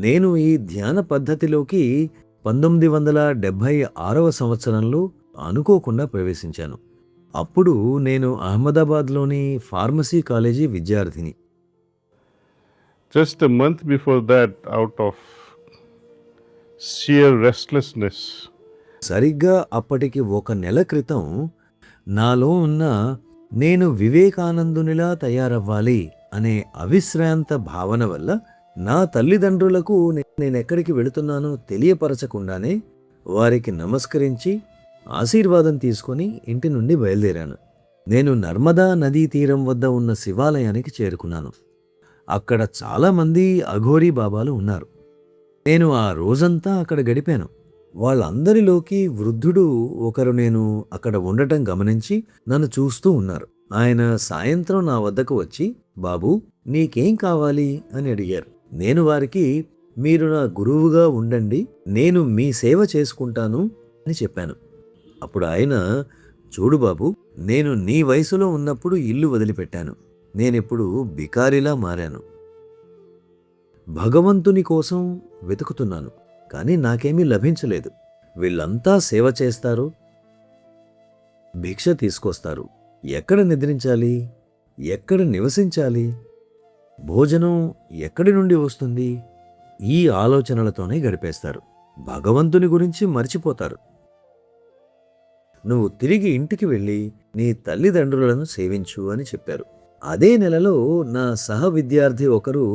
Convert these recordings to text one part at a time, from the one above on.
నేను ఈ ధ్యాన పద్ధతిలోకి 1976వ సంవత్సరంలో అనుకోకుండా ప్రవేశించాను. అప్పుడు నేను అహ్మదాబాద్‌లోని ఫార్మసీ కాలేజీ విద్యార్థిని. Just a month before that, out of sheer restlessness, సరిగ్గా అప్పటికి ఒక నెల క్రితం నాలో ఉన్న నేను వివేకానందునిలా తయారవ్వాలి అనే అవిశ్రాంత భావన వల్ల నా తల్లిదండ్రులకు నేనెక్కడికి వెళుతున్నానో తెలియపరచకుండానే వారికి నమస్కరించి ఆశీర్వాదం తీసుకొని ఇంటి నుండి బయలుదేరాను. నేను నర్మదా నదీ తీరం వద్ద ఉన్న శివాలయానికి చేరుకున్నాను. అక్కడ చాలామంది అఘోరీ బాబాలు ఉన్నారు. నేను ఆ రోజంతా అక్కడ గడిపాను. వాళ్ళందరిలోకి వృద్ధుడు ఒకరు నేను అక్కడ ఉండటం గమనించి నన్ను చూస్తూ ఉన్నారు. ఆయన సాయంత్రం నా వద్దకు వచ్చి, బాబూ, నీకేం కావాలి అని అడిగారు. నేను వారికి, మీరు నా గురువుగా ఉండండి, నేను మీ సేవ చేసుకుంటాను అని చెప్పాను. అప్పుడు ఆయన, చూడు బాబు, నేను నీ వయసులో ఉన్నప్పుడు ఇల్లు వదిలిపెట్టాను. నేనిప్పుడు బికారిలా మారాను. భగవంతుని కోసం వెతుకుతున్నాను, కానీ నాకేమీ లభించలేదు. వీళ్ళంతా సేవ చేస్తారు, భిక్ష తీసుకొస్తారు. ఎక్కడ నిద్రించాలి, ఎక్కడ నివసించాలి, భోజనం ఎక్కడి నుండి వస్తుంది, ఈ ఆలోచనలతోనే గడిపేస్తారు. భగవంతుని గురించి మర్చిపోతారు. నువ్వు తిరిగి ఇంటికి వెళ్ళి నీ తల్లిదండ్రులను సేవించు అని చెప్పారు. అదే నెలలో నా సహ విద్యార్థి ఒకరు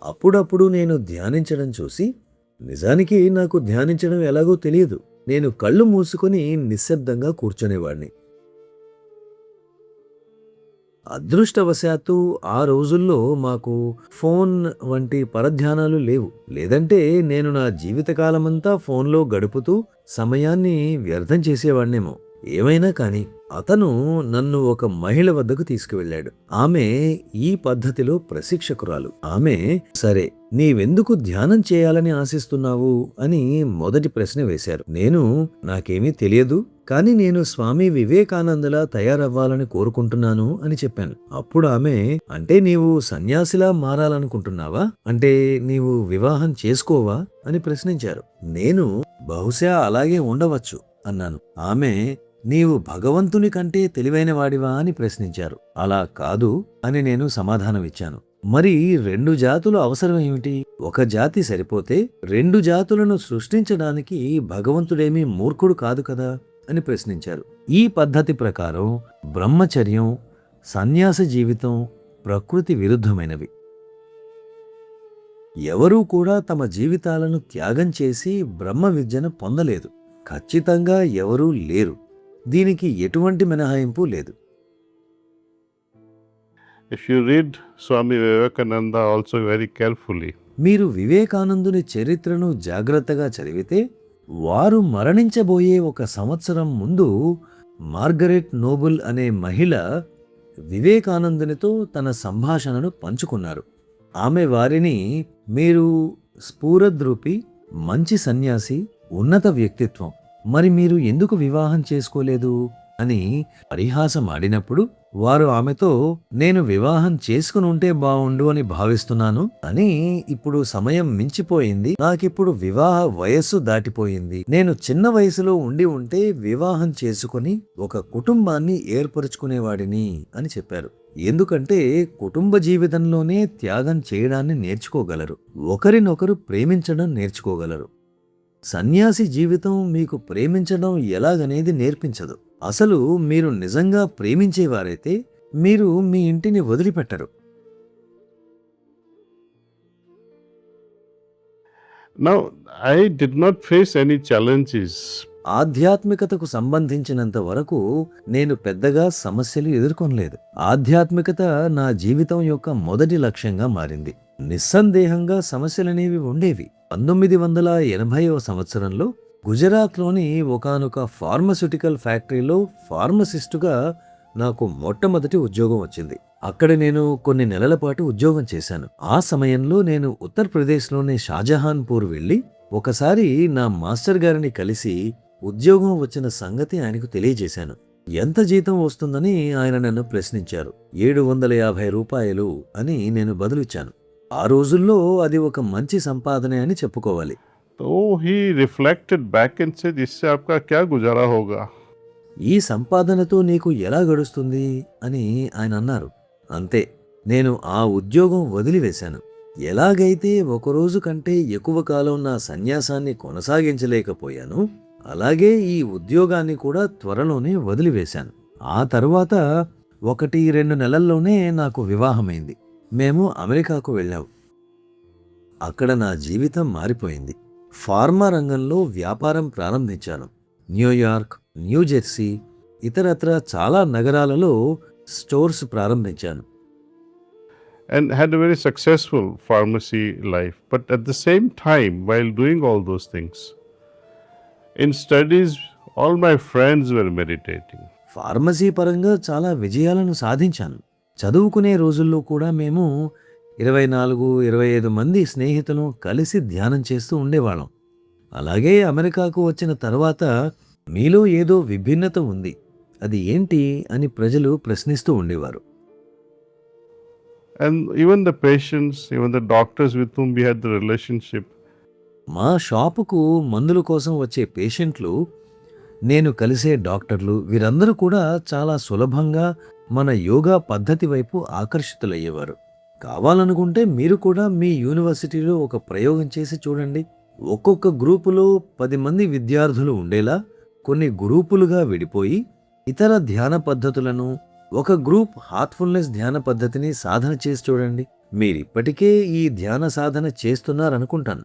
అప్పుడప్పుడు నేను ధ్యానించడం చూసి, నిజానికి నాకు ధ్యానించడం ఎలాగో తెలియదు, నేను కళ్ళు మూసుకొని నిశ్శబ్దంగా కూర్చునేవాడిని. అదృష్టవశాత్తు ఆ రోజుల్లో మాకు ఫోన్ వంటి పరధ్యానాలు లేవు. లేదంటే నేను నా జీవితకాలమంతా ఫోన్లో గడుపుతూ సమయాన్ని వ్యర్థం చేసేవాడినేమో. ఏమైనా కానీ అతను నన్ను ఒక మహిళ వద్దకు తీసుకువెళ్ళాడు. ఆమె ఈ పద్ధతిలో ప్రశిక్షకురాలు. ఆమె, సరే, నీవెందుకు ధ్యానం చేయాలని ఆశిస్తున్నావు అని మొదటి ప్రశ్న వేశారు. నేను, నాకేమీ తెలియదు, కానీ నేను స్వామి వివేకానందలా తయారవ్వాలని కోరుకుంటున్నాను అని చెప్పాను. అప్పుడు ఆమె, అంటే నీవు సన్యాసిలా మారాలనుకుంటున్నావా? అంటే నీవు వివాహం చేసుకోవా అని ప్రశ్నించారు. నేను, బహుశా అలాగే ఉండవచ్చు అన్నాను. ఆమె, నీవు భగవంతుని కంటే తెలివైన వాడివా అని ప్రశ్నించారు. అలా కాదు అని నేను సమాధానమిచ్చాను. మరి 2 జాతులు అవసరం ఏమిటి? ఒక జాతి సరిపోతే 2 జాతులను సృష్టించడానికి భగవంతుడేమీ మూర్ఖుడు కాదు కదా అని ప్రశ్నించారు. ఈ పద్ధతి ప్రకారం బ్రహ్మచర్యం, సన్యాస జీవితం ప్రకృతి విరుద్ధమైనవి. ఎవరూ కూడా తమ జీవితాలను త్యాగం చేసి బ్రహ్మ విద్యను పొందలేదు. ఖచ్చితంగా ఎవరూ లేరు. దీనికి ఎటువంటి మినహాయింపు లేదు. if you read Swami Vivekananda also very carefully, మీరు వివేకానందుని చరిత్రను జాగ్రత్తగా చదివితే, వారు మరణించబోయే 1 సంవత్సరం ముందు మార్గరెట్ నోబుల్ అనే మహిళ వివేకానందునితో తన సంభాషణను పంచుకున్నారు. ఆమె వారిని, మీరు స్ఫూరద్రూపి, మంచి సన్యాసి, ఉన్నత వ్యక్తిత్వం, మరి మీరు ఎందుకు వివాహం చేసుకోలేదు అని పరిహాసం ఆడినప్పుడు వారు ఆమెతో, నేను వివాహం చేసుకుని ఉంటే బావుండు అని భావిస్తున్నాను, అని ఇప్పుడు సమయం మించిపోయింది, నాకిప్పుడు వివాహ వయస్సు దాటిపోయింది, నేను చిన్న వయసులో ఉంటే వివాహం చేసుకుని ఒక కుటుంబాన్ని ఏర్పరచుకునేవాడిని అని చెప్పారు. ఎందుకంటే కుటుంబ జీవితంలోనే త్యాగం చేయడాన్ని నేర్చుకోగలరు, ఒకరినొకరు ప్రేమించడం నేర్చుకోగలరు. సన్యాసి జీవితం మీకు ప్రేమించడం ఎలాగనేది నేర్పించదు. అసలు మీరు నిజంగా ప్రేమించేవారైతే మీరు మీ ఇంటిని వదిలిపెట్టరు. now I did not face any challenges. ఆధ్యాత్మికతకు సంబంధించినంత వరకు నేను పెద్దగా సమస్యలు ఎదుర్కొనలేదు. ఆధ్యాత్మికత నా జీవితం యొక్క మొదటి లక్ష్యంగా మారింది. నిస్సందేహంగా సమస్యలనేవి ఉండేవి. 1980వ సంవత్సరంలో గుజరాత్లోని ఒకానొక ఫార్మస్యూటికల్ ఫ్యాక్టరీలో ఫార్మసిస్టుగా నాకు మొట్టమొదటి ఉద్యోగం వచ్చింది. అక్కడ నేను కొన్ని నెలల పాటు ఉద్యోగం చేశాను. ఆ సమయంలో నేను ఉత్తరప్రదేశ్లోని షాజహాన్పూర్ వెళ్ళి ఒకసారి నా మాస్టర్ గారిని కలిసి ఉద్యోగం వచ్చిన సంగతి ఆయనకు తెలియజేశాను. ఎంత జీతం వస్తుందని ఆయన నన్ను ప్రశ్నించారు. 750 రూపాయలు అని నేను బదులిచ్చాను. ఆ రోజుల్లో అది ఒక మంచి సంపాదనే అని చెప్పుకోవాలి. तो he reflected back and said, इससे आपका क्या गुजारा होगा? ఈ సంపాదనతో నీకు ఎలా గడుస్తుంది అని ఆయన అన్నారు. అంతే, నేను ఆ ఉద్యోగం వదిలివేశాను. ఎలాగైతే ఒకరోజు కంటే ఎక్కువ కాలం నా సన్యాసాన్ని కొనసాగించలేకపోయాను, అలాగే ఈ ఉద్యోగాన్ని కూడా త్వరలోనే వదిలివేశాను. ఆ తరువాత 1-2 నెలల్లోనే నాకు వివాహమైంది. మేము అమెరికాకు వెళ్ళాం. అక్కడ నా జీవితం మారిపోయింది. ఫార్మా రంగంలో వ్యాపారం ప్రారంభించాను. న్యూయార్క్, న్యూజెర్సీ, ఇతరత్ర చాలా నగరాలలో స్టోర్స్ ప్రారంభించాను. And had a very successful pharmacy life. But at the same time, while doing all those things, in studies, all my friends were meditating. Pharmacy పరంగా చాలా విజయాలను సాధించాను. చదువుకునే రోజుల్లో కూడా మేము 24-25 మంది స్నేహితులు కలిసి ధ్యానం చేస్తూ ఉండేవాళ్ళం. అలాగే అమెరికాకు వచ్చిన తర్వాత మీలో ఏదో విభిన్నత ఉంది, అది ఏంటి అని ప్రజలు ప్రశ్నిస్తూ ఉండేవారు. And even the patients, even the doctors with whom we had the relationship, మా షాపుకు మందుల కోసం వచ్చే పేషెంట్లు, నేను కలిసే డాక్టర్లు, వీరందరూ కూడా చాలా సులభంగా మన యోగా పద్ధతి వైపు ఆకర్షితులయ్యేవారు. కావాలనుకుంటే మీరు కూడా మీ యూనివర్సిటీలో ఒక ప్రయోగం చేసి చూడండి. ఒక్కొక్క గ్రూపులో 10 మంది విద్యార్థులు ఉండేలా కొన్ని గ్రూపులుగా విడిపోయి ఇతర ధ్యాన పద్ధతులను, ఒక గ్రూప్ హార్ట్ఫుల్నెస్ ధ్యాన పద్ధతిని సాధన చేసి చూడండి. మీరిప్పటికే ఈ ధ్యాన సాధన చేస్తున్నారనుకుంటాను.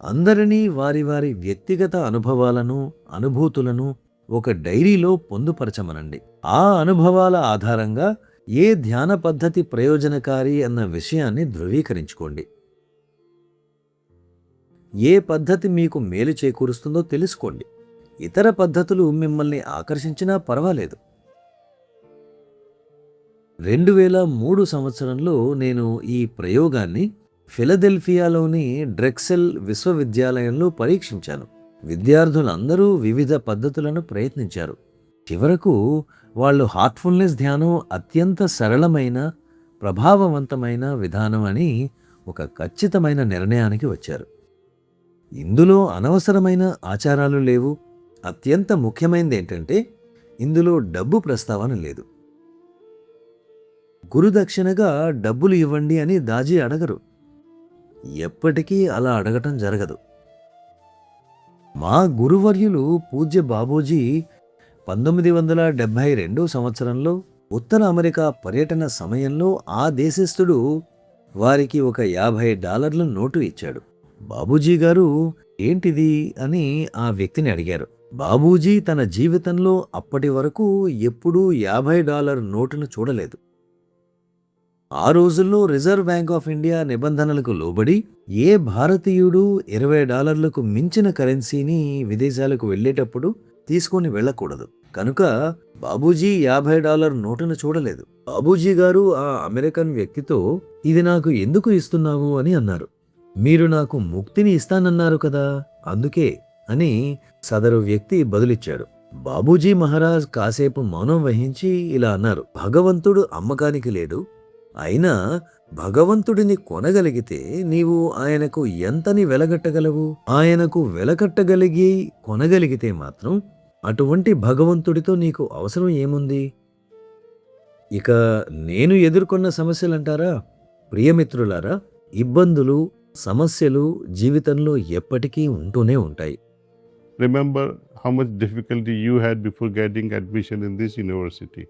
అందరినీ వారి వారి వ్యక్తిగత అనుభవాలను, అనుభూతులను ఒక డైరీలో పొందుపరచమనండి. ఆ అనుభవాల ఆధారంగా ఏ ధ్యాన పద్ధతి ప్రయోజనకారి అన్న విషయాన్ని ధృవీకరించుకోండి. ఏ పద్ధతి మీకు మేలు చేకూరుస్తుందో తెలుసుకోండి. ఇతర పద్ధతులు మిమ్మల్ని ఆకర్షించినా పర్వాలేదు. 2003 సంవత్సరంలో నేను ఈ ప్రయోగాన్ని ఫిలదెల్ఫియాలోని డ్రెక్సెల్ విశ్వవిద్యాలయంలో పరీక్షించాను. విద్యార్థులందరూ వివిధ పద్ధతులను ప్రయత్నించారు. చివరకు వాళ్ళు హార్ట్ఫుల్నెస్ ధ్యానం అత్యంత సరళమైన, ప్రభావవంతమైన విధానం అని ఒక ఖచ్చితమైన నిర్ణయానికి వచ్చారు. ఇందులో అనవసరమైన ఆచారాలు లేవు. అత్యంత ముఖ్యమైనది ఏంటంటే ఇందులో డబ్బు ప్రస్తావన లేదు. గురుదక్షిణగా డబ్బులు ఇవ్వండి అని దాజీ అడగరు. ఎప్పటికీ అలా అడగటం జరగదు. మా గురువర్యులు పూజ్య బాబూజీ 1972 సంవత్సరంలో ఉత్తర అమెరికా పర్యటన సమయంలో ఆ దేశస్థుడు వారికి ఒక $50 నోటు ఇచ్చాడు. బాబూజీ గారు ఏంటిది అని ఆ వ్యక్తిని అడిగారు. బాబూజీ తన జీవితంలో అప్పటి వరకు ఎప్పుడూ $50 నోటును చూడలేదు. ఆ రోజుల్లో రిజర్వ్ బ్యాంక్ ఆఫ్ ఇండియా నిబంధనలకు లోబడి ఏ భారతీయుడు $20లకు మించిన కరెన్సీని విదేశాలకు వెళ్ళేటప్పుడు తీసుకొని వెళ్ళకూడదు. కనుక బాబూజీ $50 నోటును చూడలేదు. బాబూజీ గారు ఆ అమెరికన్ వ్యక్తితో, ఇది నాకు ఎందుకు ఇస్తున్నావు అని అన్నారు. మీరు నాకు ముక్తిని ఇస్తానన్నారు కదా, అందుకే అని సదరు వ్యక్తి బదులిచ్చాడు. బాబూజీ మహారాజ్ కాసేపు మౌనం వహించి ఇలా అన్నారు, భగవంతుడు అమ్మకానికి లేడు. అయినా భగవంతుడిని కొనగలిగితే నీవు ఆయనకు ఎంతని వెలగట్టగలవు? ఆయనకు వెలకట్టగలిగి కొనగలిగితే మాత్రం అటువంటి భగవంతుడితో నీకు అవసరం ఏముంది? ఇక నేను ఎదుర్కొన్న సమస్యలంటారా? ప్రియమిత్రులారా, ఇబ్బందులు, సమస్యలు జీవితంలో ఎప్పటికీ ఉంటూనే ఉంటాయి. remember how much difficulty you had before getting admission in this university.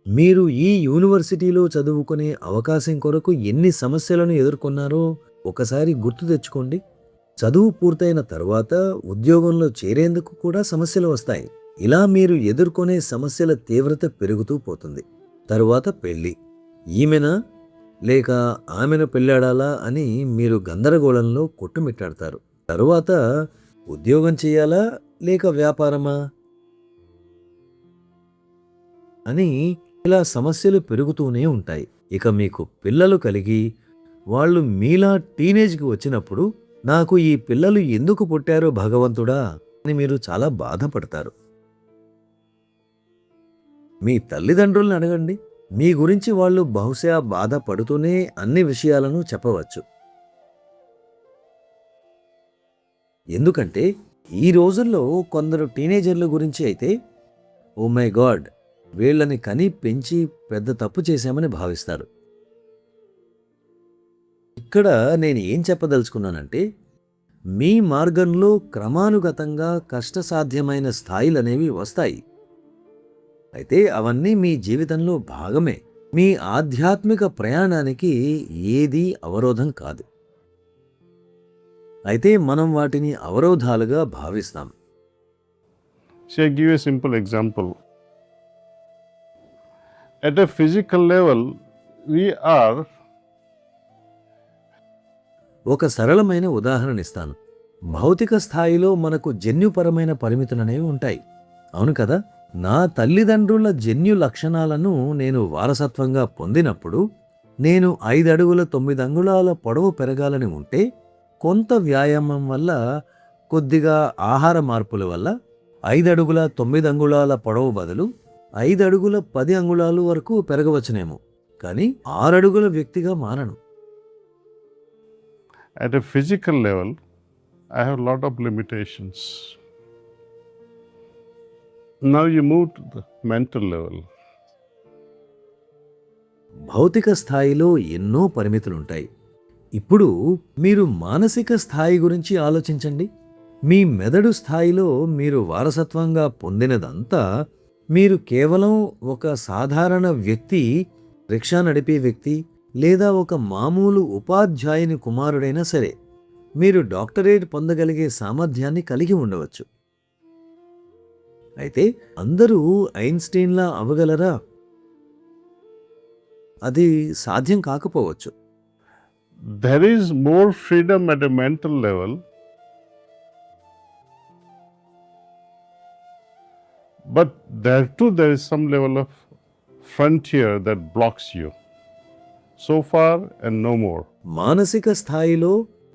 మీరు ఈ యూనివర్సిటీలో చదువుకునే అవకాశం కొరకు ఎన్ని సమస్యలను ఎదుర్కొన్నారో ఒకసారి గుర్తు తెచ్చుకోండి. చదువు పూర్తయిన తర్వాత ఉద్యోగంలో చేరేందుకు కూడా సమస్యలు వస్తాయి. ఇలా మీరు ఎదుర్కొనే సమస్యల తీవ్రత పెరుగుతూ పోతుంది. తరువాత పెళ్లి, ఈమెనా లేక ఆమెను పెళ్ళాడాలా అని మీరు గందరగోళంలో కొట్టుమిట్టాడతారు. తరువాత ఉద్యోగం చేయాలా లేక వ్యాపారమా అని ఇలా సమస్యలు పెరుగుతూనే ఉంటాయి. ఇక మీకు పిల్లలు కలిగి వాళ్ళు మీలా టీనేజ్కి వచ్చినప్పుడు, నాకు ఈ పిల్లలు ఎందుకు పుట్టారో భగవంతుడా అని మీరు చాలా బాధపడతారు. మీ తల్లిదండ్రుల్ని అడగండి. మీ గురించి వాళ్ళు బహుశా బాధపడుతూనే అన్ని విషయాలను చెప్పవచ్చు. ఎందుకంటే ఈ రోజుల్లో కొందరు టీనేజర్ల గురించి అయితే ఓ మై గాడ్, వీళ్ళని కని పెంచి పెద్ద తప్పు చేశామని భావిస్తారు. ఇక్కడ నేను ఏం చెప్పదలుచుకున్నానంటే, మీ మార్గంలో క్రమానుగతంగా కష్టసాధ్యమైన స్థాయిలనేవి వస్తాయి. అయితే అవన్నీ మీ జీవితంలో భాగమే. మీ ఆధ్యాత్మిక ప్రయాణానికి ఏదీ అవరోధం కాదు. అయితే మనం వాటిని అవరోధాలుగా భావిస్తాం. See, I give you a simple example. At a physical level, we are ఒక సరళమైన ఉదాహరణ ఇస్తాను. భౌతిక స్థాయిలో మనకు జన్యుపరమైన పరిమితులనేవి ఉంటాయి. అవును కదా? నా తల్లిదండ్రుల జన్యు లక్షణాలను నేను వారసత్వంగా పొందినప్పుడు, నేను 5 అడుగుల 9 అంగుళాల పొడవు పెరగాలని ఉంటే, కొంత వ్యాయామం వల్ల, కొద్దిగా ఆహార మార్పుల వల్ల 5 అడుగుల 9 అంగుళాల పొడవు బదులు 5 అడుగుల 10 అంగుళాలు వరకు పెరగవచ్చునేమో, కానీ 6 అడుగుల వ్యక్తిగా మారను. at a physical level, I have a lot of limitations. Now you move to the mental level. భౌతిక స్థాయిలో ఎన్నో పరిమితులుంటాయి. ఇప్పుడు మీరు మానసిక స్థాయి గురించి ఆలోచించండి. మీ మెదడు స్థాయిలో మీరు వారసత్వంగా పొందినదంతా, మీరు కేవలం ఒక సాధారణ వ్యక్తి, రిక్షా నడిపే వ్యక్తి, లేదా ఒక మామూలు ఉపాధ్యాయుని కుమారుడైనా సరే, మీరు డాక్టరేట్ పొందగలిగే సామర్థ్యాన్ని కలిగి ఉండవచ్చు. అయితే అందరూ ఐన్స్టీన్లా అవ్వగలరా? అది సాధ్యం కాకపోవచ్చు. There is more freedom at a mental level, but there too there is some level of frontier that blocks you. So far and no more. మానసిక స్థాయిలో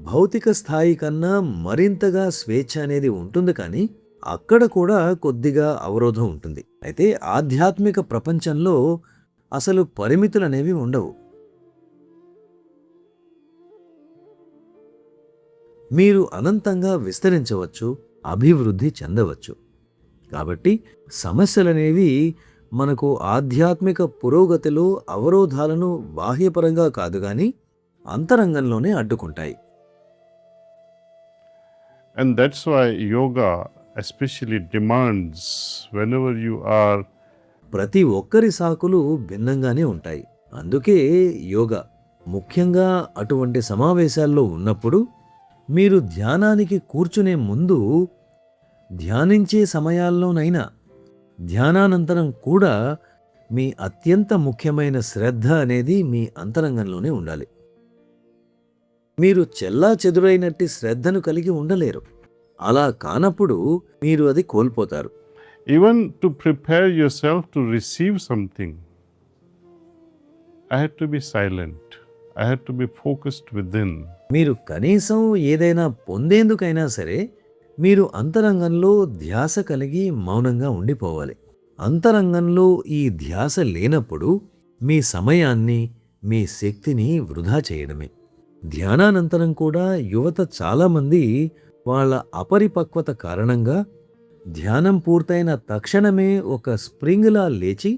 భౌతిక స్థాయి కన్నా మరింతగా స్వేచ్ఛ అనేది ఉంటుంది, కానీ అక్కడ కూడా కొద్దిగా అవరోధం ఉంటుంది. అయితే ఆధ్యాత్మిక ప్రపంచంలో అసలు పరిమితులనేవి ఉండవు. మీరు అనంతంగా విస్తరించవచ్చు, అభివృద్ధి చెందవచ్చు. కాబట్టి సమస్యలనేవి మనకు ఆధ్యాత్మిక పురోగతిలో అవరోధాలను బాహ్యపరంగా కాదు గాని అంతరంగంలోనే అడ్డుకుంటాయి. And that's why yoga especially demands, whenever you are ప్రతి ఒక్కరి సాకులు భిన్నంగానే ఉంటాయి. అందుకే యోగా ముఖ్యంగా అటువంటి సమావేశాల్లో ఉన్నప్పుడు, మీరు ధ్యానానికి కూర్చునే ముందు, ధ్యానించే సమయాల్లోనైనా, ధ్యానానంతరం కూడా మీ అత్యంత ముఖ్యమైన శ్రద్ధ అనేది మీ అంతరంగంలోనే ఉండాలి. మీరు చెల్లాచెదురైనట్టి శ్రద్ధను కలిగి ఉండలేరు. అలా కానప్పుడు మీరు అది కోల్పోతారు. even to prepare yourself to receive something, I had to be silent. I had to be focused within. మీరు కనీసం ఏదైనా పొందేందుకైనా సరే, మీరు అంతరంగంలో ధ్యాస కలిగి మౌనంగా ఉండిపోవాలి. అంతరంగంలో ఈ ధ్యాస లేనప్పుడు మీ సమయాన్ని, మీ శక్తిని వృధా చేయడమే. ధ్యానానంతరం కూడా యువత చాలామంది వాళ్ళ అపరిపక్వత కారణంగా ధ్యానం పూర్తయిన తక్షణమే ఒక స్ప్రింగ్లా లేచి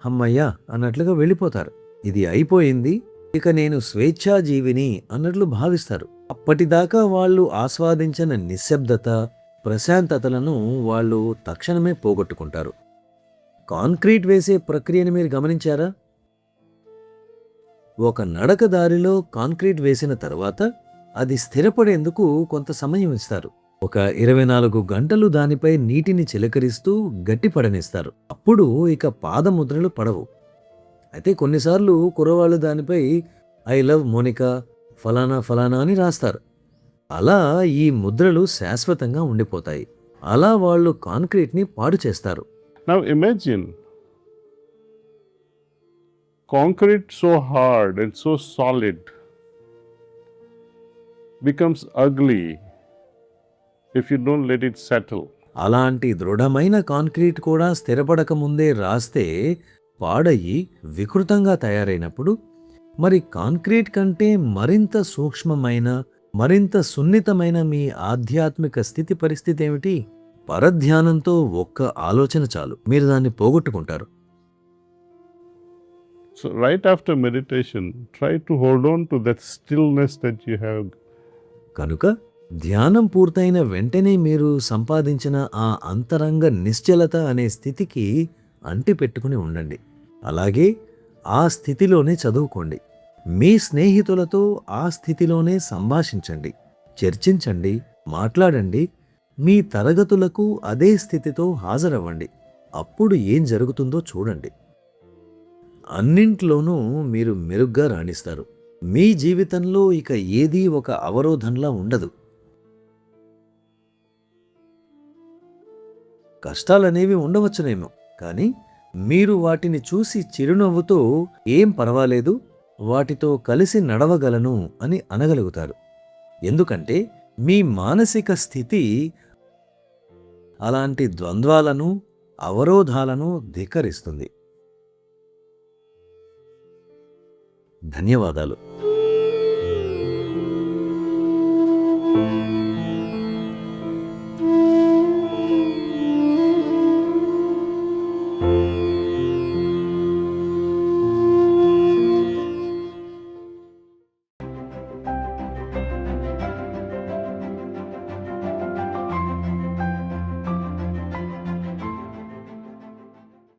హమ్మయ్యా అన్నట్లుగా వెళ్ళిపోతారు. ఇది అయిపోయింది, ఇక నేను స్వేచ్ఛాజీవిని అన్నట్లు భావిస్తారు. అప్పటిదాకా వాళ్ళు ఆస్వాదించిన నిశ్శబ్దత, ప్రశాంతతలను వాళ్ళు తక్షణమే పోగొట్టుకుంటారు. కాంక్రీట్ వేసే ప్రక్రియను మీరు గమనించారా? ఒక నడక దారిలో కాంక్రీట్ వేసిన తర్వాత అది స్థిరపడేందుకు కొంత సమయం ఇస్తారు. ఒక 24 గంటలు దానిపై నీటిని చిలకరిస్తూ గట్టిపడనిస్తారు. అప్పుడు ఇక పాదముద్రలు పడవు. అయితే కొన్నిసార్లు కుర్రవాళ్ళు దానిపై ఐ లవ్ మోనికా ఫలానా ఫలానా అని రాస్తారు. అలా ఈ ముద్రలు శాశ్వతంగా ఉండిపోతాయి. అలా వాళ్ళు కాంక్రీట్ని పాడు చేస్తారు. Now imagine concrete so hard and so solid becomes ugly if you don't let it settle. అలాంటి దృఢమైన కాంక్రీట్ కూడా స్థిరపడక ముందే రాస్తే పాడయి వికృతంగా తయారైనప్పుడు మరి కాంక్రీట్ కంటే మరింత సూక్ష్మమైన మరింత సున్నితమైన మీ ఆధ్యాత్మిక స్థితి పరిస్థితి ఏమిటి? పరధ్యానంతో ఒక్క ఆలోచన చాలు, మీరు దాన్ని పోగొట్టుకుంటారు. So, right after meditation, try to hold on to that stillness that you have. కనుక ధ్యానం పూర్తయిన వెంటనే మీరు సంపాదించిన ఆ అంతరంగ నిశ్చలత అనే స్థితికి అంటిపెట్టుకుని ఉండండి. అలాగే ఆ స్థితిలోనే చదువుకోండి. మీ స్నేహితులతో ఆ స్థితిలోనే సంభాషించండి, చర్చించండి, మాట్లాడండి. మీ తరగతులకు అదే స్థితితో హాజరవ్వండి. అప్పుడు ఏం జరుగుతుందో చూడండి. అన్నింట్లోనూ మీరు మెరుగ్గా రాణిస్తారు. మీ జీవితంలో ఇక ఏదీ ఒక అవరోధంలా ఉండదు. కష్టాలనేవి ఉండవచ్చునేమో, కానీ మీరు వాటిని చూసి చిరునవ్వుతో ఏం పర్వాలేదు, వాటితో కలిసి నడవగలను అని అనగలుగుతారు. ఎందుకంటే మీ మానసిక స్థితి అలాంటి ద్వంద్వాలను, అవరోధాలను ధిక్కరిస్తుంది. ధన్యవాదాలు.